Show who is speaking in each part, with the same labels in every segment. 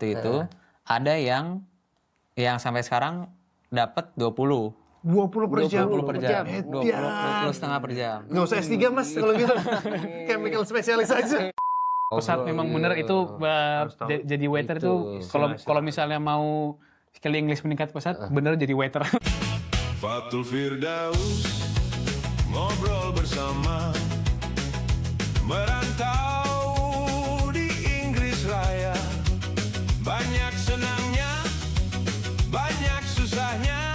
Speaker 1: itu ada yang sampai sekarang dapat 20
Speaker 2: 20 per jam.
Speaker 1: 20 per jam.
Speaker 2: Edian.
Speaker 1: 20,5 per jam.
Speaker 2: Nggak usah S3 mas kalau gitu. Chemical spesialis aja.
Speaker 3: Pesat memang bener itu jadi waiter itu kalau misalnya mau skill English meningkat pesat bener jadi waiter.
Speaker 4: Fatul Firdaus ngobrol bersama merantau di Inggris Raya, banyak senangnya, banyak susahnya,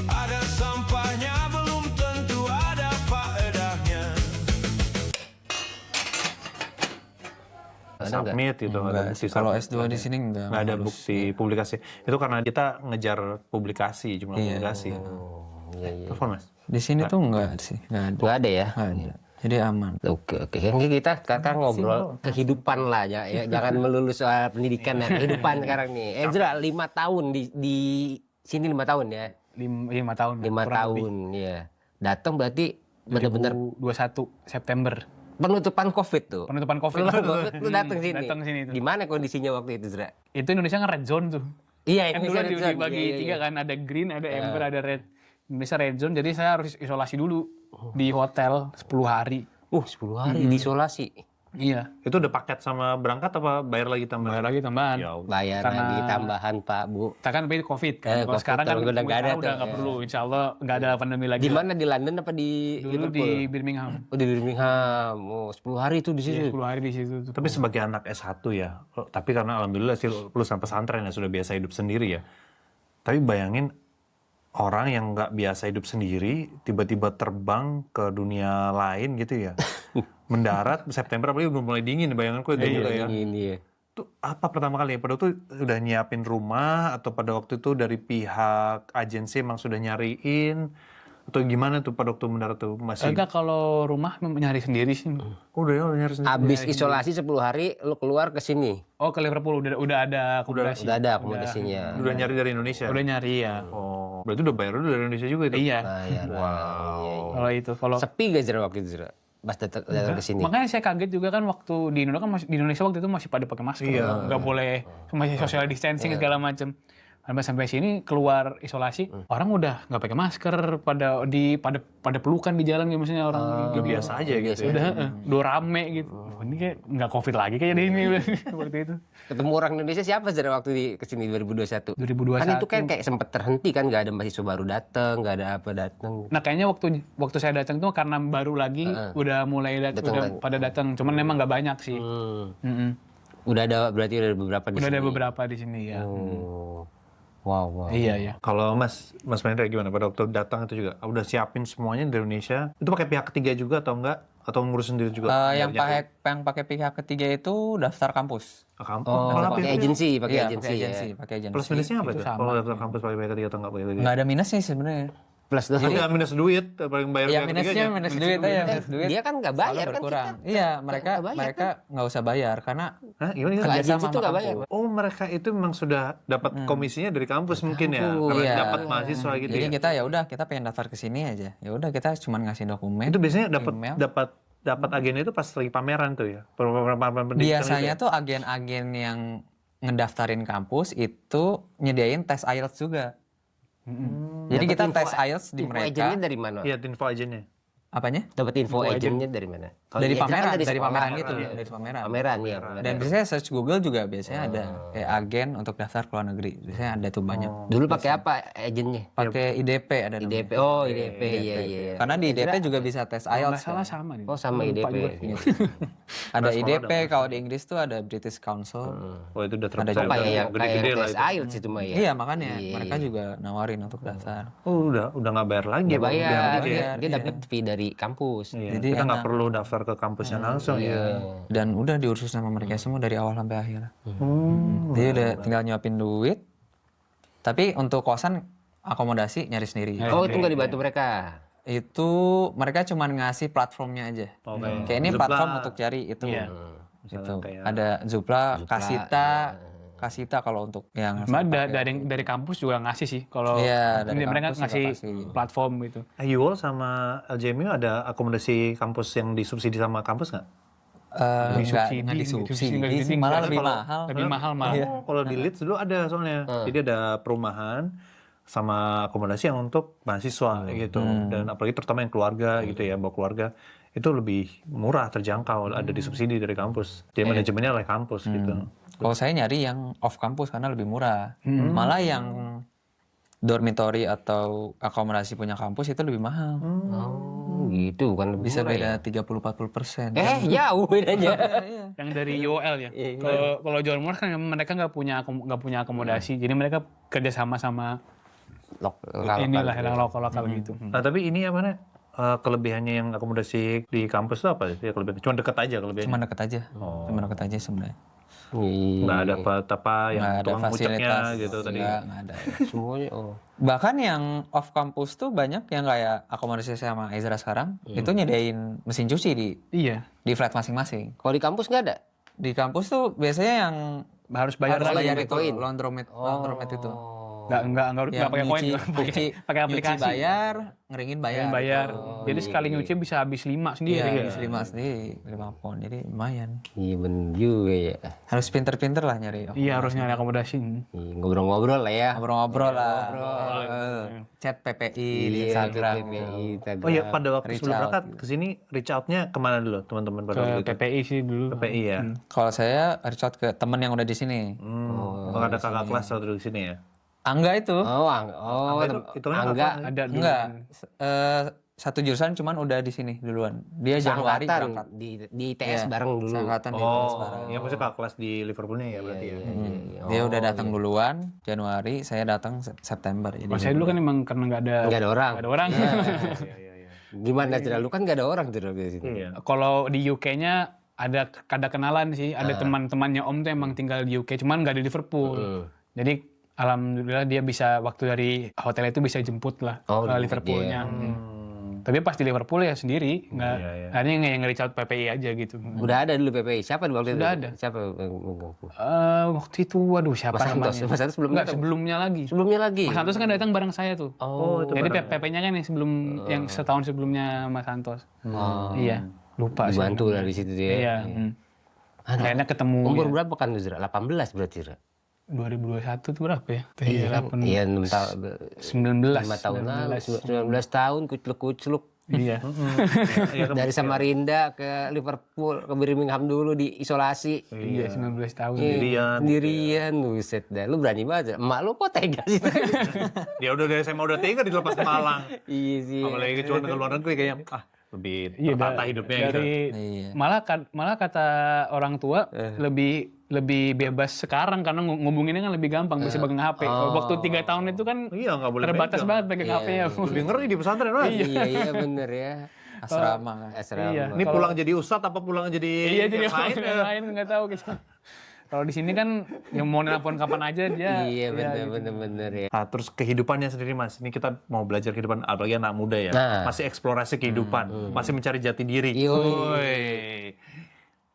Speaker 4: ada sampahnya belum tentu ada faedahnya.
Speaker 2: Submit gitu, ada bukti.
Speaker 1: Kalau S2 di sini nggak
Speaker 2: ada
Speaker 1: harus.
Speaker 2: bukti publikasi. Itu karena kita ngejar publikasi, jumlah publikasi.
Speaker 5: Iya.
Speaker 2: Telepon mas.
Speaker 1: Di sini tuh nggak sih, nggak ada.
Speaker 5: Nggak ada ya?
Speaker 1: Nggak ada. Jadi aman.
Speaker 5: Oke. Ini kita sekarang ngobrol kehidupan lah ya. Jangan melulu soal pendidikan ya. Kehidupan sekarang nih. Ezra 5 tahun di sini 5 tahun ya.
Speaker 3: 5 tahun.
Speaker 5: 5 tahun ya. Datang berarti benar-benar
Speaker 3: 21 September.
Speaker 5: penutupan COVID tuh.
Speaker 3: Penutupan COVID.
Speaker 5: Lu datang sini.
Speaker 3: Datang sini tuh.
Speaker 5: Gimana kondisinya waktu itu, Zra?
Speaker 3: Itu Indonesia kan red zone tuh.
Speaker 5: Iya,
Speaker 3: Kan dulu
Speaker 5: Indonesia red zone.
Speaker 3: dibagi
Speaker 5: Iya,
Speaker 3: tiga kan, ada green, ada amber, ada red. Indonesia red zone, jadi saya harus isolasi dulu di hotel 10 hari.
Speaker 5: 10 hari diisolasi.
Speaker 3: Iya.
Speaker 2: Itu udah paket sama berangkat apa bayar lagi tambahan?
Speaker 3: Bayar lagi tambahan.
Speaker 2: Ya udah.
Speaker 5: Bayar
Speaker 3: Karena-
Speaker 5: lagi tambahan, Pak, Bu.
Speaker 3: Kita kan itu COVID kan. Kalau
Speaker 5: COVID,
Speaker 3: sekarang kan
Speaker 5: udah nggak ada
Speaker 3: udah
Speaker 5: tuh.
Speaker 3: nggak perlu. Insya Allah nggak ada pandemi lagi.
Speaker 5: Di mana, di London apa di
Speaker 3: Dulu di Birmingham.
Speaker 5: Oh, di Birmingham. Oh, 10 hari tuh di situ.
Speaker 3: 10 hari di situ tuh.
Speaker 2: Tapi sebagai anak S1 ya, tapi karena alhamdulillah sih lulusan pesantren ya sudah biasa hidup sendiri ya. Tapi bayangin orang yang nggak biasa hidup sendiri tiba-tiba terbang ke dunia lain gitu ya. Mendarat September apalagi udah mulai dingin, bayanganku itu juga ya.
Speaker 5: Ini ya.
Speaker 2: Itu apa pertama kali ya? Pada waktu itu udah nyiapin rumah atau pada waktu itu dari pihak agensi emang sudah nyariin atau gimana tuh pada waktu mendarat tuh masih?
Speaker 3: Enggak, kalau rumah nyari sendiri sih.
Speaker 2: Udah nyari sendiri.
Speaker 5: Habis isolasi 10 hari lu keluar ke sini.
Speaker 3: Oh, ke Liverpool udah ada akomodasi.
Speaker 5: Udah ada akomodasinya.
Speaker 2: Udah nyari dari Indonesia.
Speaker 3: Udah nyari ya.
Speaker 2: Oh, berarti udah bayar dulu dari Indonesia juga itu.
Speaker 3: Iya.
Speaker 5: Bayar. Wow.
Speaker 3: Kalau itu, kalau
Speaker 5: Sepi gak Zra waktu itu, Zra? Pas datang ke sini.
Speaker 3: makanya saya kaget juga kan waktu di Indonesia kan di Indonesia waktu itu masih pada pakai masker, nggak boleh masih social distancing segala macam. Sampai sini keluar isolasi, orang udah nggak pakai masker, pada pelukan di jalan gitu, maksudnya orang
Speaker 2: Udah biasa aja gitu ya.
Speaker 3: udah rame gitu. Oh, ini kayak nggak COVID lagi kayak di ini waktu itu.
Speaker 5: Ketemu orang Indonesia siapa Zra waktu kesini 2021?
Speaker 3: 2021.
Speaker 5: Kan itu kan kayak sempet terhenti kan, nggak ada mahasiswa baru datang, nggak ada apa datang.
Speaker 3: Nah kayaknya waktu saya datang tuh karena baru lagi udah mulai udah pada datang, cuman memang nggak banyak sih.
Speaker 5: Udah ada berarti udah ada beberapa di
Speaker 3: Udah
Speaker 5: sini.
Speaker 3: ada beberapa di sini ya.
Speaker 5: Oh. Wow.
Speaker 3: Iya.
Speaker 2: Kalau Mas Mendra gimana pada waktu datang itu juga udah siapin semuanya dari Indonesia? Itu pakai pihak ketiga juga atau enggak? Atau ngurus sendiri juga?
Speaker 1: Yang pakai pihak ketiga itu daftar kampus.
Speaker 5: Oh, pakai agensi,
Speaker 1: Iya,
Speaker 5: agensi ya.
Speaker 1: pakai agensi.
Speaker 2: Plus minusnya apa itu?
Speaker 3: sama.
Speaker 2: Kalau daftar kampus pakai pihak ketiga atau enggak pakai ketiga?
Speaker 1: Nggak ada minus sih sebenarnya.
Speaker 5: Plus doang.
Speaker 2: Jadi minus duit, paling bayar
Speaker 1: Ya
Speaker 2: pihak
Speaker 1: minusnya
Speaker 2: ketiganya.
Speaker 1: minus duit aja, minus duit.
Speaker 5: Dia kan nggak bayar
Speaker 1: Soalnya
Speaker 5: kan
Speaker 1: berkurang.
Speaker 5: kita.
Speaker 1: Iya,
Speaker 5: nggak bayar,
Speaker 1: mereka nggak usah bayar karena
Speaker 2: Hah, gimana?
Speaker 5: Kalau
Speaker 1: kerja
Speaker 5: agensi
Speaker 1: sama
Speaker 5: itu nggak
Speaker 1: sama
Speaker 5: bayar.
Speaker 1: kampus.
Speaker 2: Oh, mereka itu memang sudah dapat komisinya dari kampus mungkin ya, karena
Speaker 1: Iya.
Speaker 2: dapat mahasiswa gitu
Speaker 1: Jadi
Speaker 2: ya.
Speaker 1: kita ya udah kita pengen daftar ke sini aja. Ya udah kita cuma ngasih dokumen.
Speaker 2: Itu biasanya
Speaker 1: email.
Speaker 2: dapat agen itu pas lagi pameran tuh ya. Pameran pendidikan
Speaker 1: Biasanya
Speaker 2: itu ya?
Speaker 1: tuh agen-agen yang ngedaftarin kampus itu nyediain tes IELTS juga. Jadi kita tes IELTS di
Speaker 5: Info
Speaker 1: mereka.
Speaker 5: agennya dari mana?
Speaker 2: Iya, info agennya.
Speaker 1: Apanya?
Speaker 5: Dapat info agennya dari mana? Kalau
Speaker 1: Dari
Speaker 5: di agent kan
Speaker 1: pameran, dari
Speaker 5: sekolah.
Speaker 1: pameran gitu, dari pameran.
Speaker 5: Pameran ya.
Speaker 1: Dan biasanya search Google juga biasanya ada kayak agen untuk daftar ke luar negeri. Biasanya ada tuh banyak.
Speaker 5: Dulu pakai apa agennya?
Speaker 1: Pakai IDP ada namanya.
Speaker 5: IDP. Oh, IDP. Iya.
Speaker 1: Karena di IDP juga bisa tes
Speaker 3: Nggak
Speaker 1: IELTS.
Speaker 3: salah
Speaker 1: kan.
Speaker 3: sama nih.
Speaker 5: Oh, sama IDP.
Speaker 1: Ada IDP, kalau di Inggris tuh ada British Council.
Speaker 2: Oh, itu udah
Speaker 1: Ada
Speaker 2: terpercaya.
Speaker 1: juga.
Speaker 5: Kayak
Speaker 2: Gede-gede lah
Speaker 5: tes
Speaker 2: itu.
Speaker 5: IELTS itu mah ya.
Speaker 1: Iya makanya mereka juga nawarin untuk daftar.
Speaker 2: Oh, udah nggak bayar lagi
Speaker 5: Dia
Speaker 2: Bang.
Speaker 5: bayar,
Speaker 2: Biar
Speaker 5: dia,
Speaker 2: dia.
Speaker 5: dia dapat fee dari kampus.
Speaker 2: Iya,
Speaker 1: Jadi
Speaker 2: kita nggak
Speaker 1: enak.
Speaker 2: perlu daftar ke kampusnya langsung ya.
Speaker 1: Dan udah diurus sama mereka semua dari awal sampai akhir. Jadi udah tinggal nyuapin duit. Tapi untuk kosan akomodasi nyari sendiri.
Speaker 5: Oh, itu nggak dibantu mereka.
Speaker 1: Itu mereka cuma ngasih platformnya aja.
Speaker 2: Oke.
Speaker 1: Kayak ini
Speaker 2: Zoopla.
Speaker 1: platform untuk cari itu.
Speaker 3: Iya.
Speaker 1: Gitu.
Speaker 2: kayak-
Speaker 1: Ada Zoopla, Kasita kalau untuk yang
Speaker 3: Dari kampus juga ngasih sih. Kalau
Speaker 1: Iya, dari
Speaker 3: mereka
Speaker 1: kampus juga
Speaker 3: ngasih
Speaker 1: kasih.
Speaker 3: platform gitu.
Speaker 2: UOL sama LJMU ada akomodasi kampus yang disubsidi sama kampus nggak?
Speaker 1: Nggak disubsidi sih, malah lebih mahal.
Speaker 3: Lebih mahal malah.
Speaker 2: Oh, kalau di Leeds dulu ada soalnya. Jadi ada perumahan sama akomodasi yang untuk mahasiswa gitu. Dan apalagi terutama yang keluarga gitu ya, bawa keluarga. Itu lebih murah, terjangkau, ada disubsidi dari kampus. Jadi manajemennya oleh kampus gitu.
Speaker 1: Kalau saya nyari yang off kampus karena lebih murah. Malah yang dormitory atau akomodasi punya kampus itu lebih mahal.
Speaker 5: Oh, gitu bukan lebih
Speaker 1: Bisa
Speaker 5: murah ya?
Speaker 1: beda 30-40%.
Speaker 5: Jauh bedanya.
Speaker 3: Yang dari UOL ya. Kalau John Moore kan mereka nggak punya akomodasi, jadi mereka kerja sama inilah yang lokal gitu.
Speaker 2: Nah, tapi ini apa nih? Kelebihannya yang akomodasi di kampus itu apa sih? Kelebihan cuma deket aja kelebihannya.
Speaker 1: Cuma deket aja. Cuma deket aja sebenarnya.
Speaker 2: Nggak ada apa yang
Speaker 1: Nggak ada
Speaker 2: tukang nguceknya
Speaker 1: fasilitas
Speaker 2: gitu tadi.
Speaker 1: nggak ada.
Speaker 5: Semuanya.
Speaker 1: Bahkan yang off kampus tuh banyak yang kayak akomodasi sama Ezra sekarang itu nyediain mesin cuci
Speaker 3: Iya.
Speaker 1: di flat masing-masing.
Speaker 5: Kalau di kampus nggak ada?
Speaker 1: Di kampus tuh biasanya yang
Speaker 3: Harus bayar
Speaker 1: harus
Speaker 3: lagi.
Speaker 1: bayar itu
Speaker 5: koin.
Speaker 1: laundromat itu.
Speaker 3: Nggak pakai koin, pakai aplikasi.
Speaker 1: Nyuci bayar, ngeringin bayar.
Speaker 3: Bayar. Jadi sekali nyuci bisa habis 5 sendiri.
Speaker 1: Iya, habis 5 sendiri, 5 pound. Jadi lumayan.
Speaker 5: Iya bener juga ya.
Speaker 1: Harus pinter-pinter lah nyari.
Speaker 3: Iya, harus nyari akomodasi.
Speaker 5: Iya, ngobrol-ngobrol lah ya.
Speaker 1: Ngobrol-ngobrol lah. Chat PPI di Instagram.
Speaker 2: Oh iya, pada waktu
Speaker 1: Reach
Speaker 2: sebelum
Speaker 1: out
Speaker 2: berangkat ke sini reach out-nya kemana dulu teman-teman pada waktu
Speaker 3: Ke
Speaker 2: itu?
Speaker 3: PPI sih dulu.
Speaker 2: PPI ya.
Speaker 1: Kalau saya reach out ke temen yang udah di sini.
Speaker 2: Ada kakak kelas waktu di sini ya.
Speaker 1: Angga itu.
Speaker 2: Itu
Speaker 5: Angga.
Speaker 3: Ada dulu.
Speaker 1: Enggak. Satu jurusan cuman udah di sini duluan. Dia Januari berangkat.
Speaker 5: Seangkatan di ITS bareng dulu.
Speaker 1: Seangkatan di ITS bareng.
Speaker 2: Iya maksudnya kakak kelas di Liverpoolnya ya berarti ya.
Speaker 1: Dia udah datang duluan Januari, saya datang September. Jadi
Speaker 3: Kalau saya dulu kan emang karena nggak ada
Speaker 5: Nggak ada orang. Gimana Cira? Lu kan nggak ada orang Cira di sini.
Speaker 2: Iya.
Speaker 3: Kalau di UK-nya ada kenalan sih, ada teman-temannya Om tuh emang tinggal di UK, cuman nggak di Liverpool. Jadi alhamdulillah dia bisa waktu dari hotel itu bisa jemput lah ke Liverpoolnya. Tapi pas di Liverpool ya sendiri, nggak ada yang nge-reach out PPI aja gitu.
Speaker 5: Udah ada dulu PPI. Siapa di waktu itu?
Speaker 3: Udah ada.
Speaker 5: Siapa?
Speaker 3: Waktu itu waduh siapa
Speaker 5: Mas Santos.
Speaker 3: namanya?
Speaker 5: Mas Santos belum
Speaker 3: Nggak,
Speaker 5: datang?
Speaker 3: sebelumnya lagi.
Speaker 5: Sebelumnya lagi.
Speaker 3: Mas Santos kan datang bareng saya tuh.
Speaker 2: itu
Speaker 3: Jadi PP-nya kan yang sebelum yang setahun sebelumnya Mas Santos. Iya, lupa sih.
Speaker 5: Dibantu lah di situ dia.
Speaker 3: Iya. Akhirnya ketemu.
Speaker 5: Umur berapa kan tuh Cira? 18 berarti Cira?
Speaker 3: 2021 tuh berapa ya?
Speaker 5: Iya, 6 tahun.
Speaker 3: 19.
Speaker 5: 5 tahun lalu. 19 tahun kucluk-kucluk.
Speaker 3: Iya.
Speaker 5: Dari Samarinda ke Liverpool, ke Birmingham dulu di isolasi.
Speaker 3: Iya, 19 tahun.
Speaker 5: Sendirian, buset dah. Lu berani banget. Emak lu kok tega sih?
Speaker 2: Dia udah dari SMA udah tinggal dilepas ke Malang.
Speaker 5: Iya sih.
Speaker 2: Apalagi kecuali ke luar negeri kayaknya lebih tertata hidupnya gitu.
Speaker 3: Malah kata orang tua lebih bebas sekarang karena ngubunginnya kan lebih gampang bisa pegang HP. Waktu 3 tahun itu kan
Speaker 2: Iya nggak boleh
Speaker 3: terbatas
Speaker 2: pegang.
Speaker 3: banget pegang HP-nya.
Speaker 2: Lebih ngeri di pesantren lah.
Speaker 5: Iya bener ya.
Speaker 1: asrama kan.
Speaker 5: Asrama.
Speaker 3: Iya.
Speaker 2: Ini pulang jadi ustadz apa pulang jadi
Speaker 3: Iya jadi
Speaker 2: yang lain?
Speaker 3: yang lain nggak tahu gitu. Kalau di sini kan yang mau nelpon kapan aja dia.
Speaker 5: Iya bener ya.
Speaker 2: Nah, terus kehidupannya sendiri Mas, ini kita mau belajar kehidupan apalagi anak muda ya,
Speaker 5: Nah.
Speaker 2: masih eksplorasi kehidupan, masih mencari jati diri. Woi.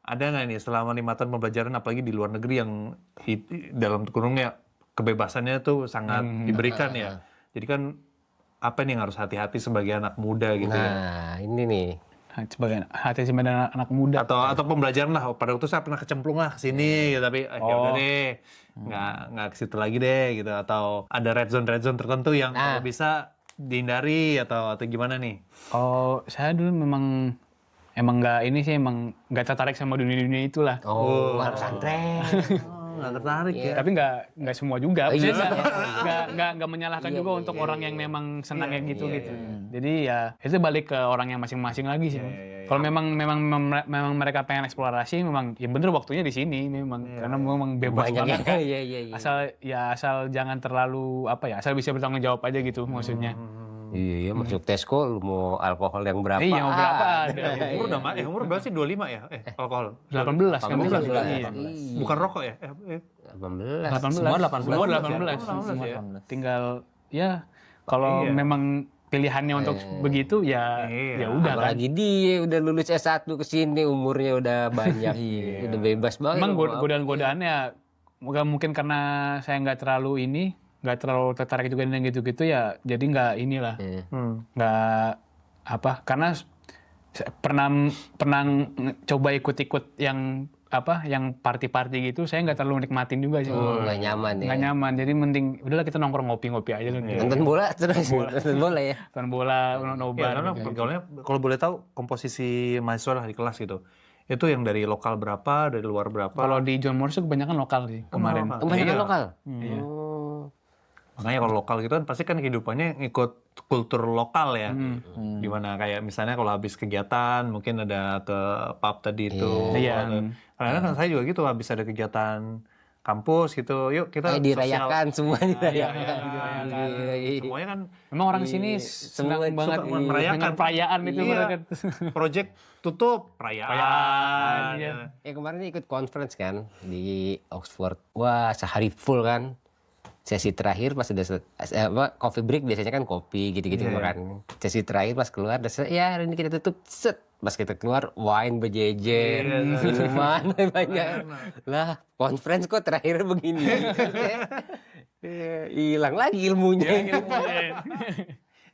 Speaker 2: Ada nggak nih selama 5 tahun pembelajaran apalagi di luar negeri yang dalam kurungnya kebebasannya tuh sangat diberikan ya. Jadi kan apa nih yang harus hati-hati sebagai anak muda gitu ya.
Speaker 5: Nah ini nih.
Speaker 3: Sebagai hati sebagai anak muda.
Speaker 2: Atau pembelajaran lah. Pada waktu saya pernah kecemplung lah ke sini, gitu, tapi ya udah deh, nggak ke situ lagi deh gitu. Atau ada red zone tertentu yang kalau bisa dihindari atau gimana nih?
Speaker 3: Kalau saya dulu emang nggak ini sih emang nggak tertarik sama dunia itulah.
Speaker 5: Oh, anak pesantren.
Speaker 2: Nggak tertarik ya.
Speaker 3: Tapi nggak semua juga. Maksudnya nggak menyalahkan juga untuk orang yang memang senang kayak gitu. Jadi ya itu balik ke orang yang masing-masing lagi sih. Kalau memang mereka pengen eksplorasi, memang ya bener waktunya di sini memang karena memang bebas banget kan. Asal jangan terlalu asal bisa bertanggung jawab aja gitu maksudnya.
Speaker 5: Iya, masuk Tesco lu mau alkohol yang berapa?
Speaker 3: Iya, mau berapa ada.
Speaker 2: Umur berapa sih? 25 ya? Alkohol.
Speaker 3: 18 kan. Iya.
Speaker 2: Bukan rokok ya?
Speaker 5: 18.
Speaker 1: Semua
Speaker 3: 18. Tinggal ya kalau memang pilihannya untuk begitu ya udah kan.
Speaker 5: Apalagi dia udah lulus S1 ke sini umurnya udah banyak. Udah bebas banget.
Speaker 3: Emang godaan-godaannya mungkin karena saya nggak terlalu tertarik juga dengan gitu-gitu ya, jadi nggak inilah, nggak karena pernah coba ikut-ikut yang party-party gitu, saya nggak terlalu nikmatin juga sih.
Speaker 5: Nggak nyaman ya.
Speaker 3: Nggak nyaman, jadi mending udahlah kita nongkrong ngopi-ngopi aja dulu.
Speaker 5: Nonton bola terus, nonton bola ya.
Speaker 3: Nonton bola,
Speaker 2: Iya,
Speaker 3: nobar.
Speaker 2: karena pergaulannya kalau boleh tahu komposisi mahasiswa lah di kelas gitu. Itu yang dari lokal berapa, dari luar berapa?
Speaker 3: Kalau di John Morris itu kebanyakan lokal sih kemarin.
Speaker 2: lokal.
Speaker 5: Kebanyakan
Speaker 2: Iya.
Speaker 5: lokal.
Speaker 3: Iya.
Speaker 2: Makanya kalau lokal gitu kan pasti kan kehidupannya ngikut kultur lokal ya. Dimana kayak misalnya kalau habis kegiatan mungkin ada ke pub tadi itu.
Speaker 3: Iya.
Speaker 2: Karena kan saya juga gitu habis ada kegiatan kampus gitu. Yuk kita
Speaker 5: Dirayakan semua dirayakan.
Speaker 2: Semuanya kan
Speaker 3: Memang orang sini senang
Speaker 5: semua
Speaker 3: banget
Speaker 2: suka merayakan.
Speaker 3: dengan perayaan itu.
Speaker 2: Iya.
Speaker 3: mereka.
Speaker 2: project tutup perayaan.
Speaker 3: Iya.
Speaker 5: Kemarin ikut conference kan di Oxford. Wah, sehari full kan. Sesi terakhir pas udah coffee break biasanya kan kopi gitu-gitu makan. Sesi terakhir pas keluar ya hari ini kita tutup set. Pas kita keluar wine berjejer, minuman banyak. Lah, conference kok terakhir begini. Hilang lagi ilmunya.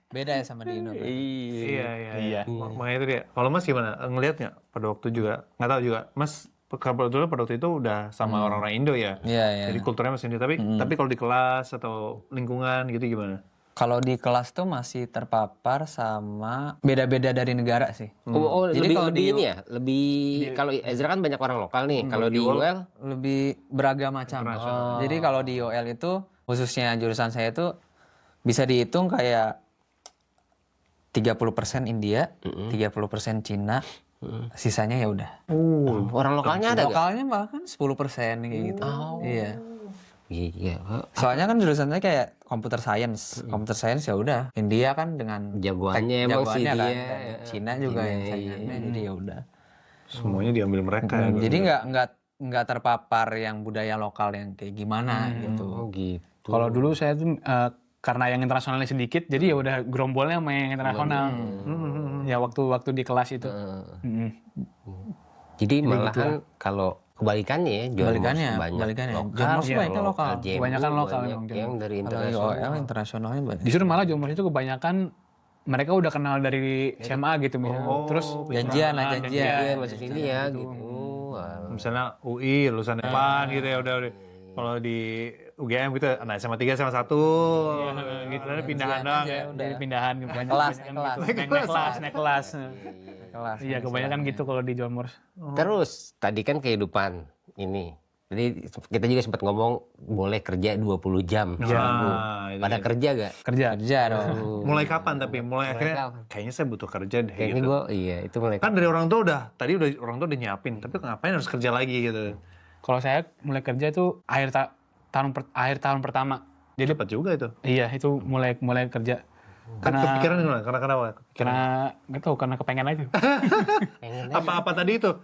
Speaker 1: Beda ya sama di Indo.
Speaker 2: Iya. Makanya itu dia. Kalau Mas gimana? Ngelihatnya pada waktu juga nggak tahu juga. Mas kebetulan pada waktu itu udah sama orang-orang Indo ya.
Speaker 1: Iya.
Speaker 2: Jadi kulturnya masih Indo. Tapi kalau di kelas atau lingkungan gitu gimana?
Speaker 1: Kalau di kelas tuh masih terpapar sama beda-beda dari negara sih.
Speaker 5: Jadi
Speaker 1: Jadi
Speaker 5: kalau
Speaker 1: kalau
Speaker 5: di
Speaker 1: di-
Speaker 5: ini ya, lebih kalau Ezra kan banyak orang lokal nih. Kalau di UL
Speaker 1: Lebih beragam macam. Jadi kalau di OL itu khususnya jurusan saya itu bisa dihitung kayak 30% India, 30% Cina, sisanya ya udah.
Speaker 5: orang lokalnya ada gak?
Speaker 1: Lokalnya bahkan 10% kayak gitu. Iya.
Speaker 5: Iya.
Speaker 1: Soalnya kan jurusannya kayak computer science. Computer science ya udah. India kan dengan
Speaker 5: Jagoannya emang sih
Speaker 1: jagoannya kan.
Speaker 5: dia.
Speaker 1: Dan Cina juga yang saingannya. Jadi ya udah.
Speaker 2: Semuanya diambil mereka ya.
Speaker 1: Jadi nggak terpapar yang budaya lokal yang kayak gimana gitu.
Speaker 5: Oh gitu.
Speaker 3: Kalau dulu saya tuh karena yang internasionalnya sedikit, jadi ya udah gerombolnya sama yang internasional. Ya waktu di kelas itu.
Speaker 5: Jadi malahan kalau kebalikannya ya, John
Speaker 1: Kebalikannya,
Speaker 5: Moss banyak
Speaker 1: kebalikannya.
Speaker 5: lokal,
Speaker 1: John Moss banyak lokal.
Speaker 5: JMU
Speaker 3: Kebanyakan lokal
Speaker 5: banyak
Speaker 3: memang,
Speaker 5: yang dari
Speaker 1: Kalau di
Speaker 5: internasional.
Speaker 1: OL internasionalnya banyak.
Speaker 3: Justru malah John Morris itu kebanyakan mereka udah kenal dari SMA gitu misalnya. Terus
Speaker 1: Janjian.
Speaker 5: Iya, masuk sini ya gitu. Wah.
Speaker 2: Misalnya UI, lulusan depan gitu ya udah. Kalau di UGM gitu, anak SMA 3, SMA 1, gitu. Ada pindahan doang ya.
Speaker 3: dari pindahan banyak
Speaker 1: Kelas.
Speaker 3: naik kelas.
Speaker 1: Kelas.
Speaker 3: Iya, kebanyakan gitu kalau di John Morris.
Speaker 5: Terus tadi kan kehidupan ini. Jadi kita juga sempat ngomong boleh kerja 20 jam.
Speaker 2: Nah, itu
Speaker 5: Pada
Speaker 2: dia.
Speaker 5: kerja gak?
Speaker 3: Kerja.
Speaker 1: Kerja dong.
Speaker 2: Mulai kapan tapi? Mulai akhirnya
Speaker 5: kapan?
Speaker 2: kayaknya saya butuh kerja deh
Speaker 5: Kayaknya
Speaker 2: gitu.
Speaker 5: itu mulai
Speaker 2: Kan dari orang tua tadi orang tua udah nyiapin, tapi ngapain harus kerja lagi gitu.
Speaker 3: Kalau saya mulai kerja itu akhir tahun pertama. Jadi
Speaker 2: Cepat juga itu.
Speaker 3: iya, itu mulai kerja.
Speaker 2: Kepikiran gimana? Kenapa?
Speaker 3: Karena nggak tahu, karena kepengen aja.
Speaker 2: Apa tadi itu?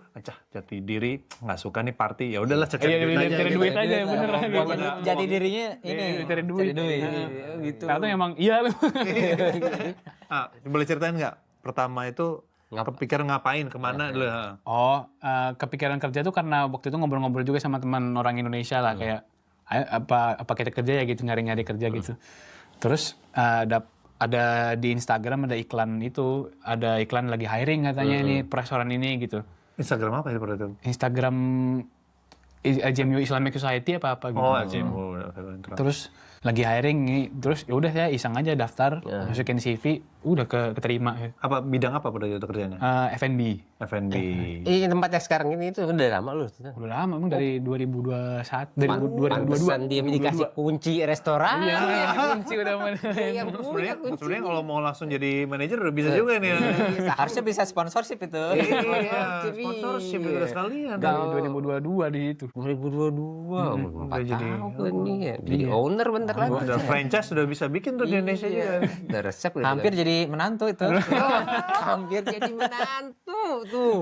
Speaker 2: Jati diri, nggak suka nih party, ya udahlah cari duit aja.
Speaker 3: Cari
Speaker 2: gitu.
Speaker 3: duit aja, bener.
Speaker 1: Jadi dirinya ini
Speaker 3: Cari duit.
Speaker 1: gitu.
Speaker 3: Karena tuh emang iya.
Speaker 2: Boleh ceritain nggak? Pertama itu kepikiran ngapain, kemana dulu?
Speaker 3: Kepikiran kerja tuh karena waktu itu ngobrol-ngobrol juga sama teman orang Indonesia lah, kayak "Ayo, apa kita kerja ya gitu, nyari-nyari kerja gitu. Terus ada di Instagram ada iklan lagi hiring katanya ini restoran ini gitu.
Speaker 2: Instagram apa itu pada itu?
Speaker 3: Instagram JMU Islamic Society apa gitu.
Speaker 2: Oh, LCMU.
Speaker 3: Terus lagi hiring nih, terus ya udah saya iseng aja daftar, masukin CV, udah keterima.
Speaker 2: Apa bidang apa pada itu kerjanya?
Speaker 3: F&B.
Speaker 2: F&B.
Speaker 5: Ini tempat yang sekarang ini itu udah lama lu.
Speaker 3: Udah lama, emang dari 2021, dari 2022.
Speaker 5: Pantesan dia dikasih kunci restoran.
Speaker 3: Iya, kunci udah
Speaker 5: Iya,
Speaker 2: Sebenarnya kalau mau langsung jadi manajer udah bisa juga nih.
Speaker 1: Harusnya bisa sponsorship itu.
Speaker 2: Iya, sponsorship itu sekalian.
Speaker 3: Dari 2022 di situ.
Speaker 5: 2022, 4
Speaker 2: jadi-
Speaker 5: tahun nih ya. Jadi owner bentar lagi.
Speaker 2: Udah franchise sudah bisa bikin tuh di Indonesia juga.
Speaker 5: Udah resep udah.
Speaker 1: Hampir jadi menantu itu.
Speaker 5: Hampir jadi menantu tuh.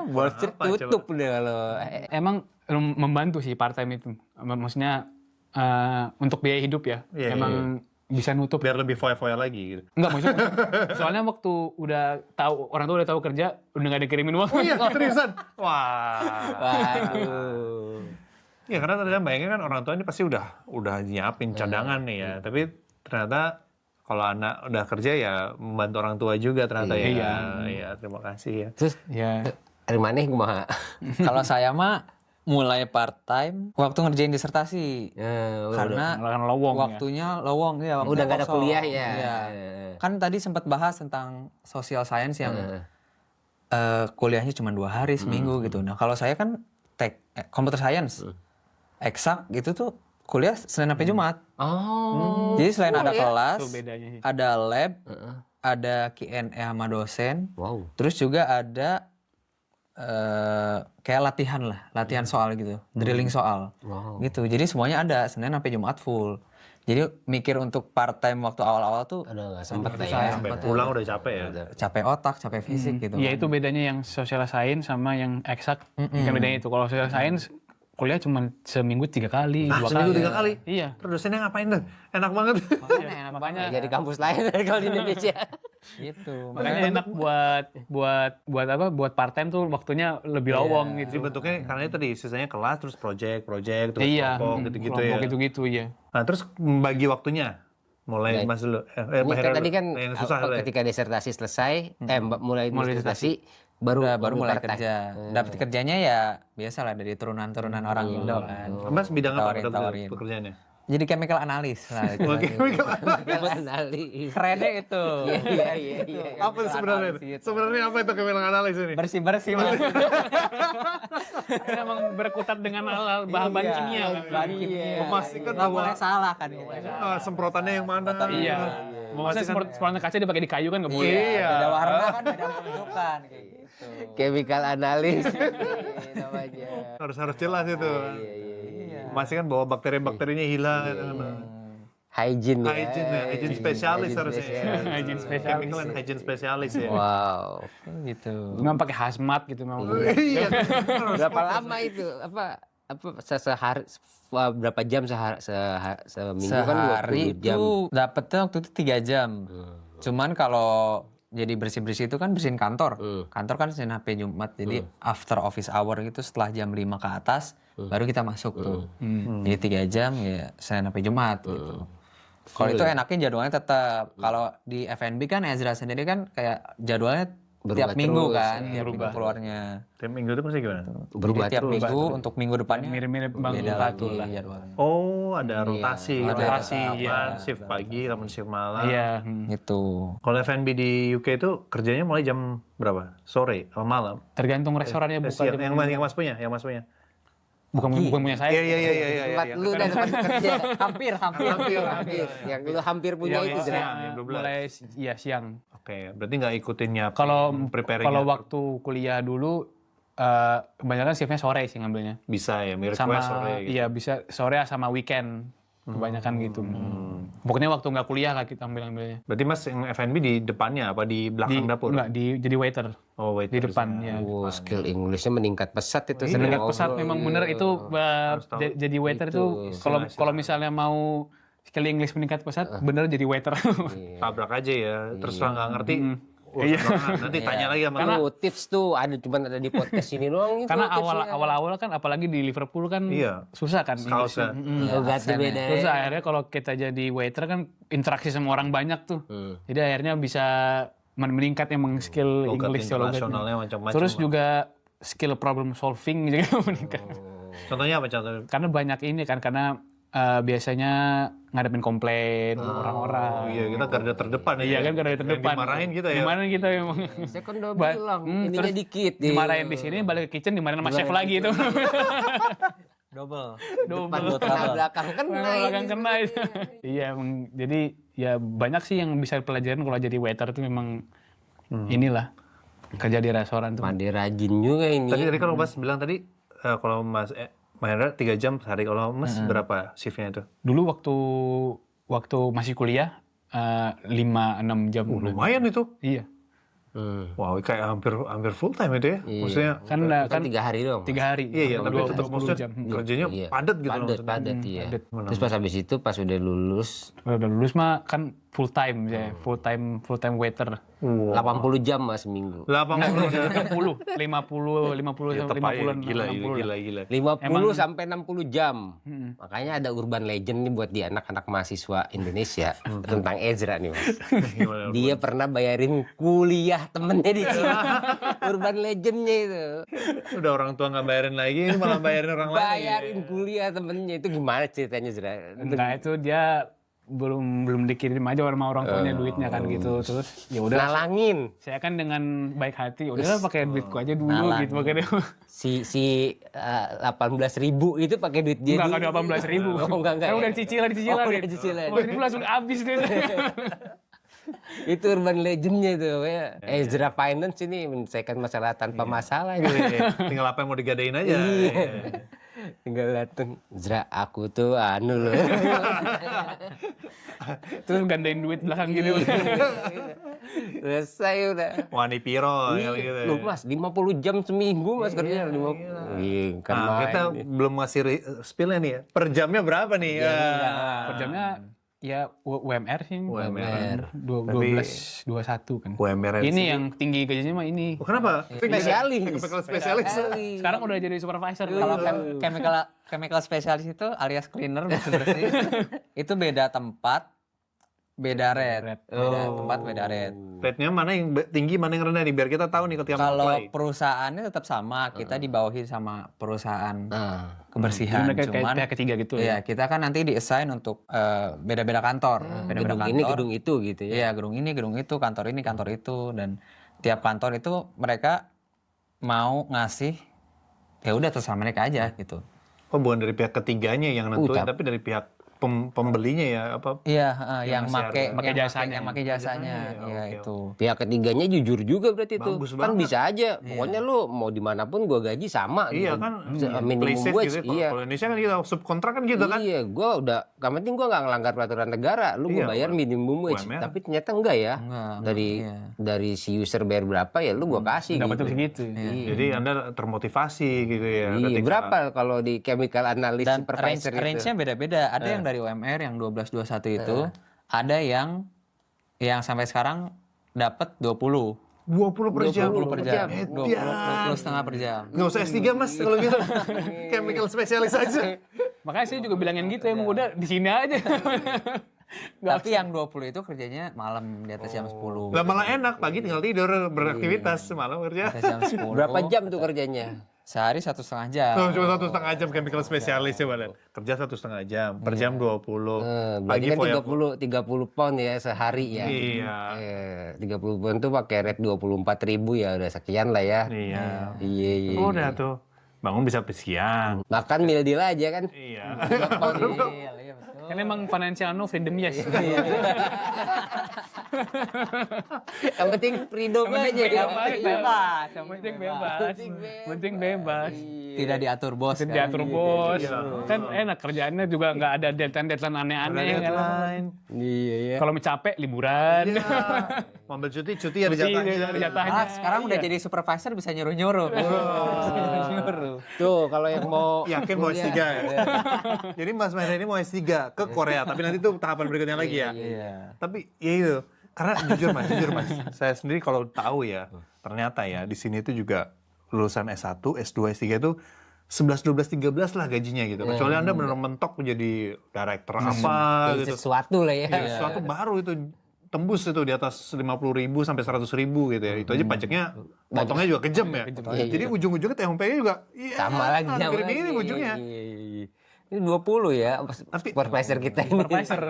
Speaker 5: Wall Street
Speaker 2: Apa,
Speaker 5: tutup udah kalau
Speaker 3: Emang membantu sih part time itu. Maksudnya untuk biaya hidup ya.
Speaker 2: Iya,
Speaker 3: Emang bisa nutup.
Speaker 2: Biar lebih foya-foya lagi gitu.
Speaker 3: Enggak maksudnya. Soalnya waktu orang tua udah tahu kerja, udah nggak dikirimin uang.
Speaker 2: Oh iya, seriusan? Wah.
Speaker 5: waduh.
Speaker 2: Ya karena ternyata bayangin kan orang tua ini pasti udah nyiapin cadangan nih ya. Tapi ternyata kalau anak udah kerja ya membantu orang tua juga ternyata ya. Iya, terima kasih ya.
Speaker 5: Terus
Speaker 3: Ya.
Speaker 5: dari mana kumaha?
Speaker 1: Kalau saya mah mulai part time waktu ngerjain disertasi. Karena
Speaker 3: Malah lowong ya.
Speaker 1: waktunya lowong ya. waktunya
Speaker 5: Udah nggak ada
Speaker 1: kosong.
Speaker 5: kuliah ya.
Speaker 1: Iya. Kan tadi sempat bahas tentang social science yang kuliahnya cuma 2 hari seminggu gitu. Nah kalau saya kan computer science, eksak gitu tuh kuliah Senin sampai Jumat.
Speaker 5: Oh.
Speaker 1: Jadi selain ada kelas,
Speaker 3: Itu bedanya sih.
Speaker 1: ada lab, ada Q&A sama dosen,
Speaker 5: Wow.
Speaker 1: terus juga ada kayak latihan soal gitu, drilling soal,
Speaker 5: Wow.
Speaker 1: gitu. Jadi semuanya ada Senin sampai Jumat full. Jadi mikir untuk part time waktu awal-awal tuh
Speaker 5: Aduh nggak sempet lah
Speaker 1: saya
Speaker 5: ya.
Speaker 2: Sampai pulang udah capek ya.
Speaker 1: capek otak, capek fisik gitu.
Speaker 3: Ya itu bedanya yang social science sama yang eksak. Kan bedanya itu. Kalau social science kuliah cuma seminggu 3 kali, 2 kali.
Speaker 2: Seminggu 3 kali?
Speaker 3: Iya.
Speaker 2: Terus dosennya ngapain tuh? Enak banget.
Speaker 3: Makanya
Speaker 5: Jadi kampus lain kalau di Indonesia.
Speaker 1: Gitu.
Speaker 3: makanya enak buat part time tuh waktunya lebih lowong
Speaker 2: Jadi
Speaker 3: gitu.
Speaker 2: bentuknya karena itu tadi sisanya kelas terus project terus
Speaker 3: Iya,
Speaker 2: kelompok gitu-gitu ya.
Speaker 3: kelompok gitu-gitu ya.
Speaker 2: Nah, terus membagi waktunya. Mulai Mas dulu.
Speaker 5: Ini
Speaker 2: Mahira
Speaker 5: kan tadi
Speaker 2: dulu.
Speaker 5: kan
Speaker 2: yang susah dulu ya.
Speaker 5: ketika disertasi selesai, mulai disertasi
Speaker 1: Baru mulai
Speaker 5: part-time.
Speaker 1: kerja. Dapat kerjanya ya biasa lah dari turunan-turunan orang Indo kan.
Speaker 2: Mas bidang apa
Speaker 1: Tawarin.
Speaker 2: pekerjaannya?
Speaker 1: Jadi chemical analis lah. Gitu.
Speaker 5: Analis.
Speaker 1: Kerennya itu.
Speaker 5: Iya.
Speaker 2: Apa sebenarnya? Sebenarnya apa itu chemical analis ini?
Speaker 1: Bersih-bersih Mas.
Speaker 3: Karena emang berkutat dengan bahan-bahan kimia kan.
Speaker 1: Bahan kimia.
Speaker 2: Memastikan
Speaker 1: Nggak
Speaker 2: bahwa
Speaker 1: boleh salah kan.
Speaker 2: semprotannya yang mana?
Speaker 3: Iya. Maksudnya semprotan kaca dipakai di kayu kan nggak boleh.
Speaker 2: Iya.
Speaker 1: Beda warna kan beda bentukan kayak gitu.
Speaker 5: Chemical analis namanya.
Speaker 2: Harus jelas itu. Memastikan bahwa bakteri-bakterinya hilang.
Speaker 5: Hygiene ya.
Speaker 2: Hygiene spesialis harusnya.
Speaker 3: Hygiene spesialis.
Speaker 2: Chemical and hygiene spesialis ya.
Speaker 5: Wow.
Speaker 1: Gitu.
Speaker 3: Memang pakai hazmat gitu memang.
Speaker 2: Iya.
Speaker 5: Berapa lama itu? Apa sehari berapa jam seminggu kan 20
Speaker 1: Sehari
Speaker 5: jam.
Speaker 1: itu dapetnya waktu itu 3 jam. Cuman kalau jadi bersih-bersih itu kan bersihin kantor. Kantor kan Senin sampai Jumat. Jadi after office hour gitu setelah jam 5 ke atas baru kita masuk tuh. Jadi 3 jam ya Senin sampai Jumat gitu. Kalau itu enaknya jadwalnya tetap. Kalau di F&B kan Ezra sendiri kan kayak jadwalnya
Speaker 5: Berubah
Speaker 1: tiap minggu
Speaker 5: terus,
Speaker 1: kan, tiap minggu keluarnya.
Speaker 2: Tiap minggu itu maksudnya gimana?
Speaker 5: Berubah
Speaker 1: Jadi tiap
Speaker 5: terus.
Speaker 1: minggu untuk minggu depannya
Speaker 3: Mirip-mirip Bang
Speaker 1: beda
Speaker 3: Ratu
Speaker 1: lagi
Speaker 3: lah.
Speaker 1: jadwalnya.
Speaker 2: Oh, ada rotasi.
Speaker 3: rotasi,
Speaker 2: Kapan shift pagi, kapan shift malam.
Speaker 3: Iya.
Speaker 1: Gitu.
Speaker 2: Kalau F&B di UK itu kerjanya mulai jam berapa? Sore atau malam?
Speaker 3: Tergantung restorannya buka
Speaker 2: Siang.
Speaker 3: jam
Speaker 2: Yang Mas punya, bukan
Speaker 3: bukan punya saya.
Speaker 2: Iya.
Speaker 5: Tempat lu dan tempat kerja.
Speaker 1: Hampir.
Speaker 5: Yang lu hampir punya itu
Speaker 2: siang,
Speaker 5: Dra.
Speaker 2: jam 12.
Speaker 3: Mulai siang.
Speaker 2: Oke, berarti nggak ikutin nyiapin preparing.
Speaker 3: Kalau waktu kuliah dulu kebanyakan shiftnya sore sih ngambilnya.
Speaker 2: bisa ya, request
Speaker 3: Sama
Speaker 2: sore gitu.
Speaker 3: iya bisa sore sama weekend. Kebanyakan gitu. Pokoknya waktu nggak kuliah lah kita ambilnya.
Speaker 2: Berarti Mas yang F&B di depannya apa di belakang dapur?
Speaker 3: Enggak, jadi waiter
Speaker 2: Oh, wait.
Speaker 3: di depan ya.
Speaker 5: Oh, skill Englishnya meningkat pesat itu.
Speaker 3: Meningkat pesat memang bener itu jadi waiter itu kalau misalnya mau skill English meningkat pesat bener jadi waiter.
Speaker 2: Tabrak aja ya. Terus nggak ngerti. Nanti tanya lagi sama
Speaker 5: Tuh, tips tuh cuman ada di podcast ini doang itu.
Speaker 3: Karena
Speaker 5: tipsnya.
Speaker 3: awal-awal kan apalagi di Liverpool kan
Speaker 2: Iya.
Speaker 3: susah kan
Speaker 2: Kaos
Speaker 3: Inggrisnya.
Speaker 2: kan.
Speaker 5: Oh, ganti beda.
Speaker 3: Terus akhirnya kalau kita jadi waiter kan interaksi sama orang banyak tuh. Jadi akhirnya bisa meningkat emang skill
Speaker 2: Logat
Speaker 3: English
Speaker 2: internasionalnya macam-macam.
Speaker 3: Terus juga skill problem solving juga meningkat.
Speaker 2: Contohnya apa contohnya?
Speaker 3: Karena banyak ini kan karena biasanya ngadepin komplain orang-orang.
Speaker 2: Iya, kita garda terdepan ya.
Speaker 3: Iya kan karena di terdepan.
Speaker 2: Dimarahin kita ya.
Speaker 3: Dimarahin kita memang.
Speaker 5: Saya kan udah bilang, ininya
Speaker 3: terus
Speaker 5: dikit.
Speaker 3: Dimarahin di sini balik ke kitchen dimarahin sama chef lagi itu.
Speaker 1: Double.
Speaker 5: Depan kena belakang kena.
Speaker 3: Belakang kena itu. Iya emang jadi ya banyak sih yang bisa pelajaran kalau jadi waiter itu memang inilah kerja di restoran tuh.
Speaker 5: Mandi rajin juga ini.
Speaker 2: Tadi kalau Mas bilang tadi kalau Mas Mahendra 3 jam sehari, kalau Mas berapa shiftnya itu?
Speaker 3: Dulu waktu masih kuliah 5-6 jam.
Speaker 2: Lumayan itu.
Speaker 3: Iya.
Speaker 2: Wow, kayak hampir full time itu ya. Maksudnya
Speaker 3: Kan
Speaker 5: Kan 3 hari dong.
Speaker 3: 3 hari.
Speaker 2: iya, tapi tetap
Speaker 3: 20
Speaker 2: maksudnya
Speaker 3: jam.
Speaker 2: kerjanya padat gitu loh maksudnya.
Speaker 5: Padat iya. Terus pas habis itu pas udah lulus
Speaker 3: Kalau udah lulus mah kan full time ya, full time waiter.
Speaker 5: 80 jam mas seminggu.
Speaker 2: 80
Speaker 3: 50
Speaker 2: ya,
Speaker 3: sampai
Speaker 2: tepat ya.
Speaker 3: 50
Speaker 2: Gila.
Speaker 5: 50 sampai 60 jam. Makanya ada urban legend nih buat di anak-anak mahasiswa Indonesia tentang Ezra nih mas.
Speaker 2: Gimana?
Speaker 5: Dia pernah bayarin kuliah temennya di sini. Urban legendnya itu.
Speaker 2: Udah orang tua nggak bayarin lagi, ini malah bayarin orang lain.
Speaker 5: Bayarin kuliah temennya itu gimana ceritanya Ezra?
Speaker 3: Nah itu dia belum dikirim aja sama orang tuanya duitnya kan gitu. Terus ya udah
Speaker 5: Nalangin.
Speaker 3: saya kan dengan baik hati udahlah pakai duitku aja dulu gitu pakai dia.
Speaker 5: Si 18.000 itu pakai duit dia
Speaker 3: Enggak
Speaker 5: dulu.
Speaker 3: kan 18.000.
Speaker 5: Oh, enggak.
Speaker 3: Kan udah cicilan.
Speaker 5: Oh, udah dicicilan.
Speaker 3: Oh, ini langsung habis deh.
Speaker 5: Itu urban legendnya itu ya. Ezra Finance ini menyelesaikan masalah tanpa masalah ini.
Speaker 2: Tinggal apa yang mau digadain aja.
Speaker 5: Iya. Tinggal dateng, Ezra aku tuh anu loh.
Speaker 3: Terus gandain duit belakang gitu.
Speaker 5: Selesai udah.
Speaker 2: Wani Piro gitu.
Speaker 5: Lu mas 50 jam seminggu mas kerja 50. Iya, kan
Speaker 2: Nah,
Speaker 5: main
Speaker 2: kita
Speaker 5: nih.
Speaker 2: belum ngasih spill-nya nih ya. Per jamnya berapa nih?
Speaker 3: Per jamnya ya UMR sih.
Speaker 2: UMR.
Speaker 3: 12 21 kan.
Speaker 2: UMR
Speaker 3: Ini yang tinggi gajinya mah ini.
Speaker 2: Oh, kenapa?
Speaker 5: Spesialis.
Speaker 2: Spesialis.
Speaker 3: Sekarang udah jadi supervisor.
Speaker 1: Kalau chemical spesialis itu alias cleaner bersih-bersih, itu beda tempat, beda rate. Beda tempat, beda rate.
Speaker 2: Rate-nya mana yang tinggi, mana yang rendah nih? Biar kita tahu nih ketika
Speaker 1: Kalau
Speaker 2: apply.
Speaker 1: perusahaannya tetap sama, kita dibawahi sama perusahaan
Speaker 5: Nah,
Speaker 1: kebersihan.
Speaker 3: Mereka kayak
Speaker 1: Cuman,
Speaker 3: pihak ketiga gitu
Speaker 1: iya kita kan nanti di-assign untuk beda-beda kantor. Beda-beda
Speaker 5: gedung ini
Speaker 1: kantor.
Speaker 5: gedung itu gitu ya.
Speaker 1: Iya, gedung ini, gedung itu, kantor ini, kantor itu, dan tiap kantor itu mereka mau ngasih, ya udah terserah mereka aja gitu.
Speaker 2: Oh, bukan dari pihak ketiganya yang nentuin, tapi dari pihak pembelinya ya apa?
Speaker 1: Iya, yang
Speaker 2: masih
Speaker 1: make
Speaker 3: jasanya.
Speaker 1: yang make jasanya, iya
Speaker 2: oke,
Speaker 1: itu.
Speaker 5: Pihak ketiganya jujur juga berarti itu.
Speaker 2: Bagus
Speaker 5: Kan
Speaker 2: banget.
Speaker 5: bisa aja. Pokoknya lu mau dimanapun gua gaji sama
Speaker 2: Iya
Speaker 5: gitu.
Speaker 2: kan,
Speaker 5: Minimum
Speaker 2: play safe
Speaker 5: wage.
Speaker 2: gitu.
Speaker 5: Iya.
Speaker 2: Kalau Indonesia kan gitu, subkontrak kan gitu kan.
Speaker 5: Iya, gua udah, yang penting gua nggak ngelanggar peraturan negara. Lu gua
Speaker 2: Iya,
Speaker 5: bayar minimum wage.
Speaker 2: UMR.
Speaker 5: Tapi ternyata enggak ya.
Speaker 1: Enggak, iya.
Speaker 5: Dari si user bayar berapa ya lu gua kasih
Speaker 3: Dapat
Speaker 5: gitu.
Speaker 3: segitu.
Speaker 2: Jadi Anda termotivasi gitu ya.
Speaker 5: Iya,
Speaker 2: ketika-
Speaker 5: berapa kalau di chemical analyst
Speaker 1: Dan
Speaker 5: supervisor itu?
Speaker 1: range-nya beda-beda. Ada yang dari UMR yang 12-21 itu, ada yang sampai sekarang dapat 20.
Speaker 2: 20 per jam.
Speaker 1: 20 per jam.
Speaker 2: Edian.
Speaker 1: 20 setengah per jam.
Speaker 2: Nggak usah S3 mas kalau gitu. Chemical spesialis aja.
Speaker 3: Makanya saya juga bilangin gitu emang udah di sini aja.
Speaker 1: Tapi yang 20 itu kerjanya malam di atas jam 10.
Speaker 2: Lah malah enak, pagi tinggal tidur, beraktivitas, malam kerja.
Speaker 1: Di atas jam 10.
Speaker 5: Berapa jam tuh kerjanya?
Speaker 1: Sehari 1,5 jam.
Speaker 2: Tuh, cuma 1,5 jam chemical spesialis coba lihat. Kerja 1,5 jam, per jam 20.
Speaker 5: Berarti kan
Speaker 2: foya-
Speaker 5: 30 pound ya sehari ya.
Speaker 2: Iya.
Speaker 5: 30 pound tuh pakai rate 24.000 ya udah sekian lah ya.
Speaker 2: Iya.
Speaker 5: Iya.
Speaker 2: Udah tuh. Bangun bisa sampai siang.
Speaker 5: Makan meal deal aja kan.
Speaker 2: Iya.
Speaker 1: Iya, betul.
Speaker 3: Kan emang financial no freedom yes.
Speaker 5: Yang penting freedom aja.
Speaker 1: Bebas,
Speaker 3: Yang penting bebas. Penting bebas.
Speaker 1: Tidak diatur bos.
Speaker 3: Tidak
Speaker 1: kan?
Speaker 3: diatur bos. Kan enak kerjaannya juga nggak ada deadline aneh-aneh kan.
Speaker 2: Deadline.
Speaker 5: Iya ya.
Speaker 3: Kalau mau capek liburan.
Speaker 2: Iya. Mau ambil cuti ada jatahnya.
Speaker 3: Ada jatahnya.
Speaker 1: Ah, sekarang udah jadi supervisor bisa nyuruh-nyuruh. Nyuruh.
Speaker 5: Tuh kalau yang mau
Speaker 2: Yakin mau S3 ya? Jadi Mas Mahendra ini mau S3 ke Korea, tapi nanti itu tahapan berikutnya lagi ya.
Speaker 1: Iya.
Speaker 2: Tapi ya itu, karena jujur mas, saya sendiri kalau tahu ya, ternyata ya di sini itu juga lulusan S1, S2, S3 itu 11, 12, 13 lah gajinya gitu. Kecuali Anda benar mentok menjadi director apa gitu.
Speaker 5: sesuatu lah ya.
Speaker 2: Ya, sesuatu baru itu tembus itu di atas 50.000 sampai 100.000 gitu ya. Itu aja pajaknya potongnya juga kejam ya. Jadi ujung-ujungnya THP-nya juga
Speaker 5: Sama lagi.
Speaker 2: hampir ini ujungnya.
Speaker 5: Iya. Ini 20 ya supervisor kita ini.
Speaker 3: Supervisor.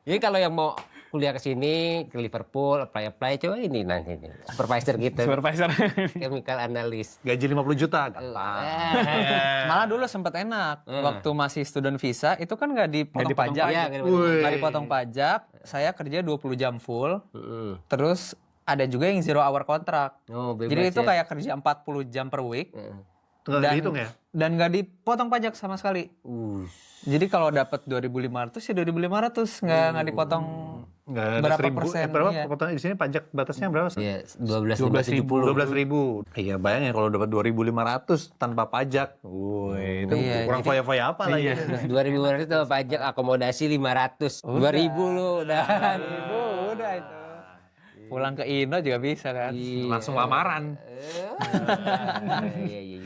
Speaker 5: Jadi kalau yang mau kuliah ke sini, ke Liverpool, apply coba ini nanti nih. Supervisor kita.
Speaker 3: Supervisor.
Speaker 5: Chemical analyst.
Speaker 2: Gaji 50 juta gampang.
Speaker 1: Malah dulu sempat enak. Waktu masih student visa itu kan nggak dipotong pajak.
Speaker 5: Iya,
Speaker 1: Nggak dipotong pajak. Saya kerja 20 jam full. Terus ada juga yang 0 hour kontrak.
Speaker 5: Oh, bebas
Speaker 1: Jadi itu
Speaker 5: ya.
Speaker 1: kayak kerja 40 jam per week.
Speaker 2: Tinggal dihitung ya.
Speaker 1: Dan nggak dipotong pajak sama sekali. Jadi kalau dapat 2.500 ya 2.500, nggak dipotong
Speaker 2: Nggak ada
Speaker 1: Berapa
Speaker 2: 1.000,
Speaker 1: persen,
Speaker 2: berapa
Speaker 1: iya.
Speaker 2: potongan di sini pajak batasnya berapa?
Speaker 5: Iya, 12.570.
Speaker 2: 12.000. Iya, bayangin kalau dapat 2.500 tanpa pajak. Woi, itu
Speaker 1: Iya,
Speaker 2: kurang foya-foya apa lagi?
Speaker 5: 2.500 itu pajak akomodasi 500. 2.000 lu udah.
Speaker 1: Udah itu. Pulang ke Indo juga bisa kan.
Speaker 2: Langsung lamaran.
Speaker 5: Iya, iya.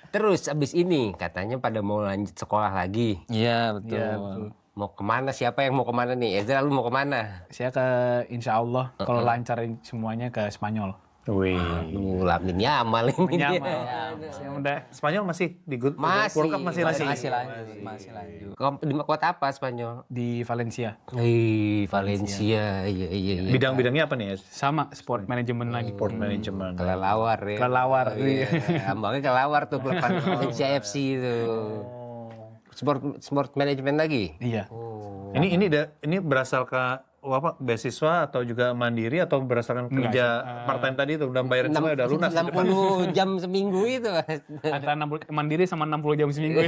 Speaker 5: Terus abis ini katanya pada mau lanjut sekolah lagi.
Speaker 1: Iya, betul.
Speaker 3: Iya, betul.
Speaker 5: Mau kemana? Siapa yang mau kemana nih? Ezra, lu mau kemana?
Speaker 3: Saya ke insya Allah kalau lancar semuanya ke Spanyol.
Speaker 2: Wih.
Speaker 5: Lu lamin Yamal ini.
Speaker 3: Nyaman. Saya udah
Speaker 2: Spanyol masih di good
Speaker 5: Masih.
Speaker 2: World Cup masih
Speaker 1: Masih lanjut.
Speaker 5: Di kota apa Spanyol?
Speaker 3: di Valencia.
Speaker 5: Valencia. Iya.
Speaker 2: Bidang-bidangnya apa nih ya?
Speaker 3: Sama sport management lagi.
Speaker 2: Sport management.
Speaker 5: Kelelawar ya.
Speaker 3: Kelelawar.
Speaker 5: Iya. Ambangnya kelelawar tuh klub Valencia FC itu. Sport management lagi.
Speaker 3: Iya.
Speaker 2: Ini berasal ke beasiswa atau juga mandiri atau berdasarkan kerja part-time tadi itu udah bayarin semua udah lunas.
Speaker 5: 60 jam seminggu itu.
Speaker 3: Antara 60 mandiri sama 60 jam seminggu.